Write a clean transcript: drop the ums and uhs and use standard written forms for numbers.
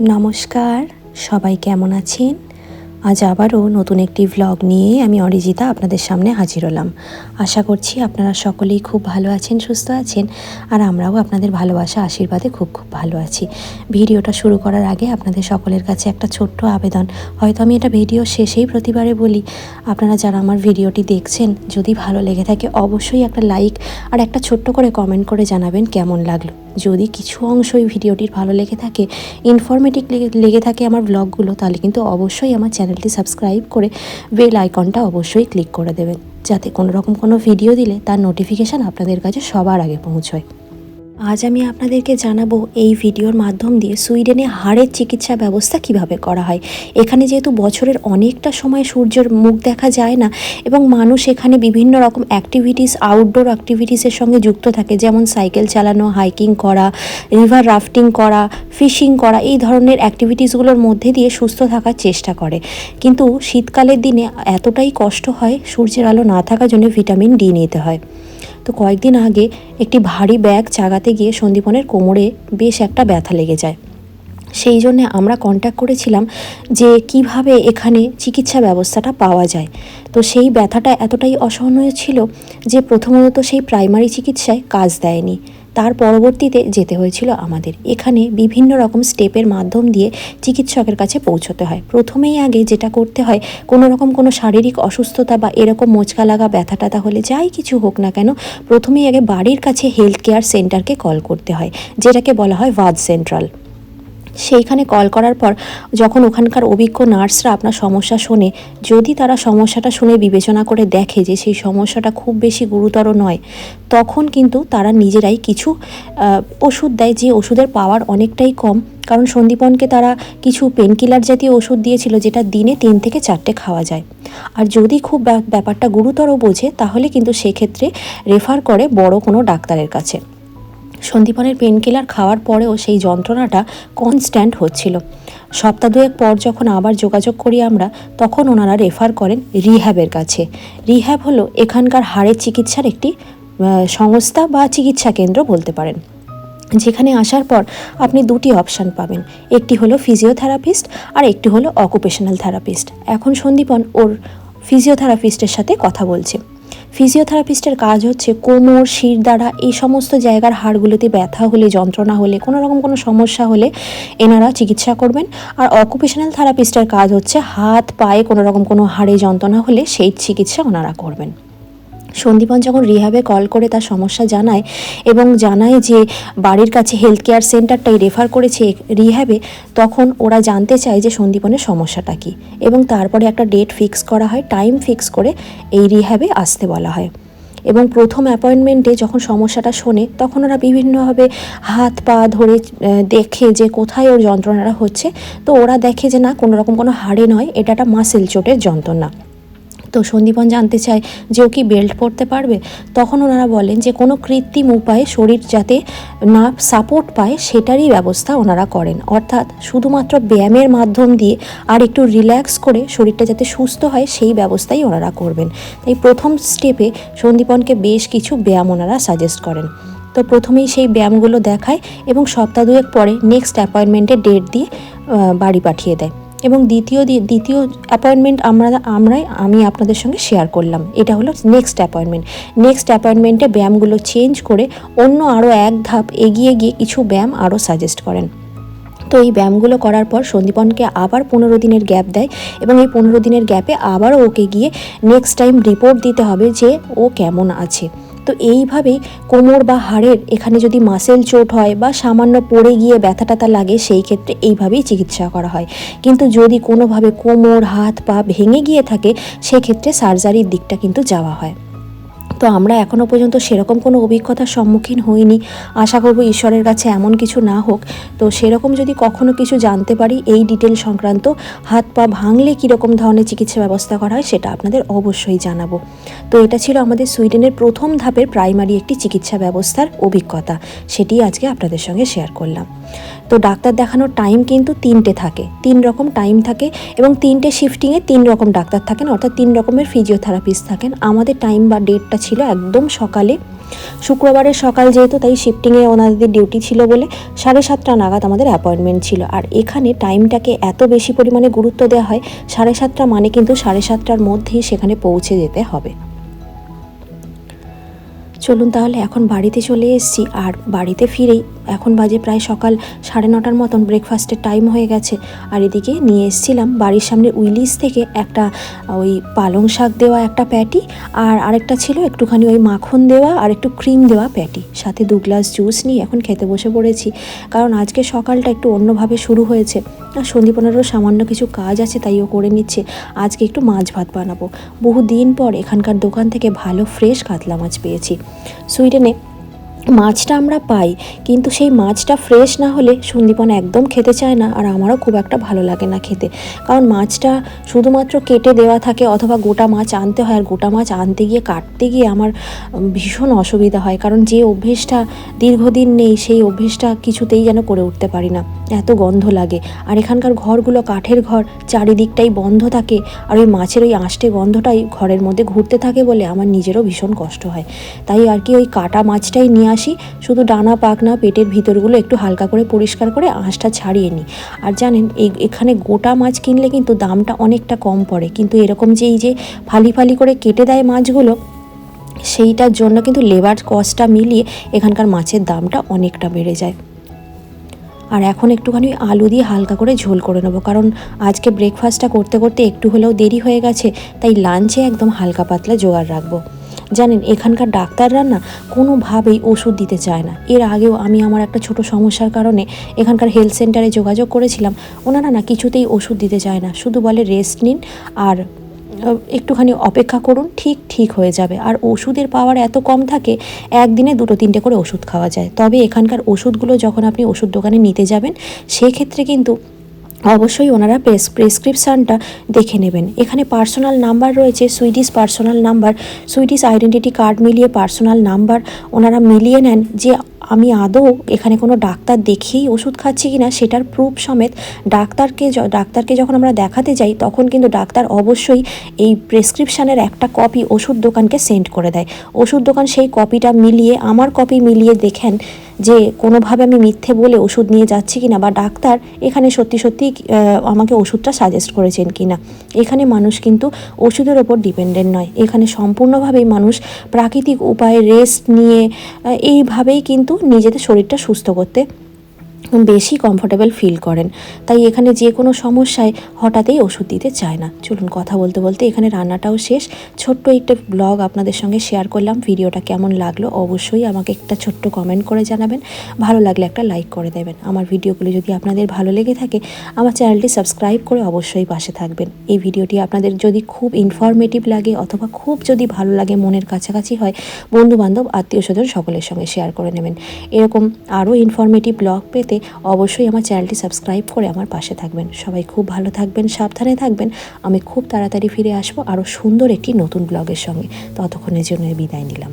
নমস্কার, সবাই কেমন আছেন? আজ আবারও নতুন একটি ভ্লগ নিয়ে আমি অরিজিতা আপনাদের সামনে হাজির হলাম। আশা করছি আপনারা সকলেই খুব ভালো আছেন, সুস্থ আছেন, আর আমরাও আপনাদের ভালোবাসা আশীর্বাদে খুব ভালো আছি। ভিডিওটা শুরু করার আগে আপনাদের সকলের কাছে একটা ছোট্ট আবেদন, হয়তো আমি এটা ভিডিও শেষেই প্রতিবারে বলি, আপনারা যারা আমার ভিডিওটি দেখছেন যদি ভালো লেগে থাকে অবশ্যই একটা লাইক আর একটা ছোট্ট করে কমেন্ট করে জানাবেন কেমন লাগলো। যদি কিছু অংশই ভিডিওটির ভালো লেগে থাকে, ইনফরমেটিভ লেগে থাকে আমার ব্লগগুলো, তাহলে কিন্তু অবশ্যই আমার চ্যানেলটি সাবস্ক্রাইব করে বেল আইকনটা অবশ্যই ক্লিক করে দেবেন, যাতে কোনো ভিডিও দিলে তার নোটিফিকেশান আপনাদের কাছে সবার আগে পৌঁছয়। আজ আমি আপনাদেরকে জানাবো এই ভিডিওর মাধ্যম দিয়ে সুইডেনে হাড়ের চিকিৎসা ব্যবস্থা কিভাবে করা হয়। এখানে যেহেতু বছরের অনেকটা সময় সূর্যের মুখ দেখা যায় না এবং মানুষ এখানে বিভিন্ন রকম অ্যাক্টিভিটিস, আউটডোর অ্যাক্টিভিটিসের সঙ্গে যুক্ত থাকে, যেমন সাইকেল চালানো, হাইকিং করা, রিভার রাফটিং করা, ফিশিং করা, এই ধরনের অ্যাক্টিভিটিসগুলোর মধ্যে দিয়ে সুস্থ থাকার চেষ্টা করে। কিন্তু শীতকালের দিনে এতটাই কষ্ট হয়, সূর্যের আলো না থাকার জন্য ভিটামিন ডি নিতে হয়। তো কয়েকদিন আগে একটি ভারী ব্যাগ চাগাতে গিয়ে সন্দীপনের কোমরে বেশ একটা ব্যথা লেগে যায়। সেই জন্যে আমরা কন্ট্যাক্ট করেছিলাম যে কিভাবে এখানে চিকিৎসা ব্যবস্থাটা পাওয়া যায়। তো সেই ব্যথাটা এতটাই অসহনীয় ছিল যে প্রথমত সেই প্রাইমারি চিকিৎসায় কাজ দেয়নি। তার পরবর্তীতে যেতে হয়েছিল আমাদের। এখানে বিভিন্ন রকম স্টেপের মাধ্যম দিয়ে চিকিৎসকের কাছে পৌঁছতে হয়। প্রথমেই আগে যেটা করতে হয়, কোনো শারীরিক অসুস্থতা বা এরকম মোচকা লাগা ব্যথা ট্যাথা হলে যাই কিছু হোক না কেন, প্রথমেই আগে বাড়ির কাছে হেলথ কেয়ার সেন্টারকে কল করতে হয়, যেটাকে বলা হয় ভাদ সেন্ট্রাল। সেইখানে কল করার পর যখন ওখানকার অভিজ্ঞ নার্সরা আপনার সমস্যা শোনে, যদি তারা সমস্যাটা শুনে বিবেচনা করে দেখে যে সেই সমস্যাটা খুব বেশি গুরুতর নয়, তখন কিন্তু তারা নিজেরাই কিছু ওষুধ দেয়, যে ওষুধের পাওয়ার অনেকটাই কম। কারণ সন্দীপনকে তারা কিছু পেনকিলার জাতীয় ওষুধ দিয়েছিল, যেটা দিনে 3 থেকে 4টে খাওয়া যায়। আর যদি খুব ব্যাপারটা গুরুতর বোঝে, তাহলে কিন্তু সেক্ষেত্রে রেফার করে বড় কোনো ডাক্তারের কাছে। সন্দীপনের পেনকিলার খাওয়ার পরেও সেই যন্ত্রণাটা কনস্ট্যান্ট হচ্ছিল। সপ্তাহ দুয়েক পর যখন আবার যোগাযোগ করি আমরা, তখন ওনারা রেফার করেন রিহ্যাবের কাছে। রিহ্যাব হলো এখানকার হাড়ের চিকিৎসার একটি সংস্থা বা চিকিৎসা কেন্দ্র বলতে পারেন, যেখানে আসার পর আপনি 2টি অপশান পাবেন। একটি হলো ফিজিওথেরাপিস্ট আর একটি হলো অকুপেশনাল থেরাপিস্ট। এখন সন্দীপন ওর ফিজিওথেরাপিস্টের সাথে কথা বলছে। ফিজিওথেরাপিস্টের কাজ হচ্ছে কোমর, শিরদাঁড়া, এই সমস্ত জায়গার হাড়গুলোতে ব্যথা হলে, যন্ত্রণা হলে, কোনো সমস্যা হলে এনারা চিকিৎসা করবেন। আর অকুপেশনাল থেরাপিস্টের কাজ হচ্ছে হাত পায়ে কোনো হাড়ে যন্ত্রণা হলে সেই চিকিৎসা ওনারা করবেন। সন্দীপন যখন রিহ্যাবে কল করে তার সমস্যা জানায় এবং জানায় যে বাড়ির কাছে হেলথ কেয়ার সেন্টারটাই রেফার করেছে রিহ্যাবে, তখন ওরা জানতে চায় যে সন্দীপনের সমস্যাটা কী, এবং তারপরে একটা ডেট ফিক্স করা হয়, টাইম ফিক্স করে এই রিহ্যাবে আসতে বলা হয়। এবং প্রথম অ্যাপয়েন্টমেন্টে যখন সমস্যাটা শোনে, তখন ওরা বিভিন্নভাবে হাত পা ধরে দেখে যে কোথায় ওর যন্ত্রণাটা হচ্ছে। তো ওরা দেখে যে না, কোনো হাড়ে নয়, এটা একটা মাসেল চোটের যন্ত্রণা। তো সন্দীপন জানতে চায় যে ও কি বেল্ট পরতে পারবে। তখন ওনারা বলেন যে কোনো কৃত্রিম উপায়ে শরীর যাতে না সাপোর্ট পায় সেটারই ব্যবস্থা ওনারা করেন, অর্থাৎ শুধুমাত্র ব্যায়ামের মাধ্যম দিয়ে আর একটু রিল্যাক্স করে শরীরটা যাতে সুস্থ হয় সেই ব্যবস্থাই ওনারা করবেন। তাই প্রথম স্টেপে সন্দীপনকে বেশ কিছু ব্যায়াম ওনারা সাজেস্ট করেন। তো প্রথমেই সেই ব্যায়ামগুলো দেখায় এবং সপ্তাহ দুয়েক পরে নেক্সট অ্যাপয়েন্টমেন্টের ডেট দিয়ে বাড়ি পাঠিয়ে দেয়। এবং দ্বিতীয় অ্যাপয়েন্টমেন্ট আমি আপনাদের সঙ্গে শেয়ার করলাম। এটা হলো নেক্সট অ্যাপয়েন্টমেন্টে ব্যায়ামগুলো চেঞ্জ করে অন্য আরও এক ধাপ এগিয়ে গিয়ে কিছু ব্যায়াম আরও সাজেস্ট করেন। তো এই ব্যায়ামগুলো করার পর সন্দীপনকে আবার 15 দিনের গ্যাপ দেয় এবং এই 15 দিনের গ্যাপে আবারও ওকে গিয়ে নেক্সট টাইম রিপোর্ট দিতে হবে যে ও কেমন আছে। তো এইভাবেই কোমর বা হাড়ের এখানে যদি মাসেল চোট হয় বা সামান্য পড়ে গিয়ে ব্যথা ট্যাথা লাগে, সেই ক্ষেত্রে এইভাবেই চিকিৎসা করা হয়। কিন্তু যদি কোনোভাবে কোমর, হাত পা ভেঙে গিয়ে থাকে, সেক্ষেত্রে সার্জারির দিকটা কিন্তু যাওয়া হয়। তো আমরা এখনও পর্যন্ত সেরকম কোনো অভিজ্ঞতার সম্মুখীন হইনি। আশা করব ঈশ্বরের কাছে এমন কিছু না হোক। তো সেরকম যদি কখনো কিছু জানতে পারি এই ডিটেল সংক্রান্ত, হাত পা ভাঙলে কীরকম ধরনের চিকিৎসা ব্যবস্থা করা হয়, সেটা আপনাদের অবশ্যই জানাবো। তো এটা ছিল আমাদের সুইডেনের প্রথম ধাপের প্রাইমারি একটি চিকিৎসা ব্যবস্থার অভিজ্ঞতা, সেটি আজকে আপনাদের সঙ্গে শেয়ার করলাম। তো ডাক্তার দেখানোর টাইম কিন্তু 3টে থাকে, 3 রকম টাইম থাকে এবং 3টে শিফটিংয়ে 3 রকম ডাক্তার থাকেন, অর্থাৎ 3 রকমের ফিজিওথেরাপিস্ট থাকেন। আমাদের টাইম বা ডেটটা ছিল একদম সকালে, শুক্রবারের সকাল যেহেতু, তাই শিফটিংয়ে ওনাদের ডিউটি ছিল বলে 7:30 নাগাদ আমাদের অ্যাপয়েন্টমেন্ট ছিল। আর এখানে টাইমটাকে এত বেশি পরিমাণে গুরুত্ব দেওয়া হয়, 7:30 মানে কিন্তু 7:30টার মধ্যেই সেখানে পৌঁছে যেতে হবে। চলুন তাহলে এখন বাড়িতে চলে এসেছি। আর বাড়িতে ফিরেই এখন বাজে প্রায় সকাল 9:30 মতন, ব্রেকফাস্টের টাইম হয়ে গেছে। আর এদিকে নিয়ে এসেছিলাম বাড়ির সামনে উইলিস থেকে একটা ওই পালং শাক দেওয়া একটা প্যাটি, আর আরেকটা ছিল একটুখানি ওই মাখন দেওয়া আর একটু ক্রিম দেওয়া প্যাটি, সাথে 2 গ্লাস জুস নিয়ে এখন খেতে বসে পড়েছি। কারণ আজকে সকালটা একটু অন্যভাবে শুরু হয়েছে, আর সন্দীপনেরও সামান্য কিছু কাজ আছে, তাই ও করে নিচ্ছে। আজকে একটু মাছ ভাত বানাবো। বহু দিন পর এখানকার দোকান থেকে ভালো ফ্রেশ কাতলা মাছ পেয়েছি। সুইডেনে মাছটা আমরা পাই, কিন্তু সেই মাছটা ফ্রেশ না হলে সন্দীপন একদম খেতে চায় না, আর আমারও খুব একটা ভালো লাগে না খেতে। কারণ মাছটা শুধুমাত্র কেটে দেওয়া থাকে, অথবা গোটা মাছ আনতে হয়, আর গোটা মাছ আনতে গিয়ে কাটতে গিয়ে আমার ভীষণ অসুবিধা হয়। কারণ যে অভ্যেসটা দীর্ঘদিন নেই, সেই অভ্যেসটা কিছুতেই যেন করে উঠতে পারি না, এত গন্ধ লাগে। আর এখানকার ঘরগুলো কাঠের ঘর, চারিদিকটাই বন্ধ থাকে, আর ওই মাছের ওই আঁশটে গন্ধটাই ঘরের মধ্যে ঘুরতে থাকে বলে আমার নিজেরও ভীষণ কষ্ট হয়। তাই আর কি ওই কাটা মাছটাই নিয়ে আসি, শুধু ডানা পাখনা পেটের ভিতরগুলো একটু হালকা করে পরিষ্কার করে আঁশটা ছাড়িয়ে নিই। আর জানেন এখানে গোটা মাছ কিনলে কিন্তু দামটা অনেকটা কম পড়ে, কিন্তু এরকম যে এই যে ফালি ফালি করে কেটে দেয় মাছগুলো, সেইটার জন্য কিন্তু লেবার কস্টটা মিলিয়ে এখানকার মাছের দামটা অনেকটা বেড়ে যায়। আর এখন একটুখানি আলু দিয়ে হালকা করে ঝোল করে নেবো, কারণ আজকে ব্রেকফাস্টটা করতে করতে একটু হলেও দেরি হয়ে গেছে, তাই লাঞ্চে একদম হালকা পাতলা জোগাড় রাখবো। জানেন এখানকার ডাক্তাররা না কোনোভাবেই ওষুধ দিতে চায় না। এর আগেও আমি আমার একটা ছোট সমস্যার কারণে এখানকার হেলথ সেন্টারে যোগাযোগ করেছিলাম, ওনারা না কিছুতেই ওষুধ দিতে চায় না, শুধু বলে রেস্ট নিন আর একটুখানি অপেক্ষা করুন, ঠিক হয়ে যাবে। আর ওষুধের পাওয়ার এত কম থাকে, একদিনে 2-3টে করে ওষুধ খাওয়া যায়। তবে এখানকার ওষুধগুলো যখন আপনি ওষুধ দোকানে নিতে যাবেন, সেক্ষেত্রে কিন্তু অবশ্যই ওনারা প্রেসক্রিপশানটা দেখে নেবেন। এখানে পার্সোনাল নাম্বার রয়েছে, Swedish personal number, Swedish identity card মিলিয়ে পার্সোনাল নাম্বার ওনারা মিলিয়ে নেন যে আমি আদৌ এখানে কোনো ডাক্তার দেখিয়েই ওষুধ খাচ্ছি কিনা, সেটার প্রুফ সমেত ডাক্তারকে যখন আমরা দেখাতে যাই, তখন কিন্তু ডাক্তার অবশ্যই এই প্রেসক্রিপশানের একটা কপি ওষুধ দোকানকে সেন্ড করে দেয়। ওষুধ দোকান সেই কপিটা মিলিয়ে আমার কপি মিলিয়ে দেখেন যে কোনোভাবে আমি মিথ্যে বলে ওষুধ নিয়ে যাচ্ছি কিনা, বা ডাক্তার এখানে সত্যি আমাকে ওষুধটা সাজেস্ট করেছেন কিনা। এখানে মানুষ কিন্তু ওষুধের ওপর ডিপেন্ডেন্ট নয়, এখানে সম্পূর্ণভাবেই মানুষ প্রাকৃতিক উপায়ে রেস্ট নিয়ে এইভাবেই কিন্তু নিজেদের শরীরটা সুস্থ করতে বেশি কমফোর্টেবল ফিল করেন। তাই এখানে যে কোনো সমস্যায় হঠাৎই ওষুধ দিতে চায় না। চলুন কথা বলতে বলতে এখানে রান্নাটাও শেষ। ছোট্ট একটা ব্লগ আপনাদের সঙ্গে শেয়ার করলাম। ভিডিওটা কেমন লাগলো অবশ্যই আমাকে একটা ছোট্ট কমেন্ট করে জানাবেন, ভালো লাগলে একটা লাইক করে দেবেন। আমার ভিডিওগুলো যদি আপনাদের ভালো লেগে থাকে, আমার চ্যানেলটি সাবস্ক্রাইব করে অবশ্যই পাশে থাকবেন। এই ভিডিওটি আপনাদের যদি খুব ইনফরমেটিভ লাগে, অথবা খুব যদি ভালো লাগে, মনের কাছাকাছি হয়, বন্ধুবান্ধব আত্মীয় স্বজন সকলের সঙ্গে শেয়ার করে নেবেন। এরকম আরও ইনফরমেটিভ ব্লগ পেতে অবশ্যই আমার চ্যানেলটি সাবস্ক্রাইব করে আমার পাশে থাকবেন। সবাই খুব ভালো থাকবেন, সাবধানে থাকবেন। আমি খুব তাড়াতাড়ি ফিরে আসবো আরও সুন্দর একটি নতুন ব্লগের সঙ্গে। ততক্ষণের জন্য বিদায় নিলাম।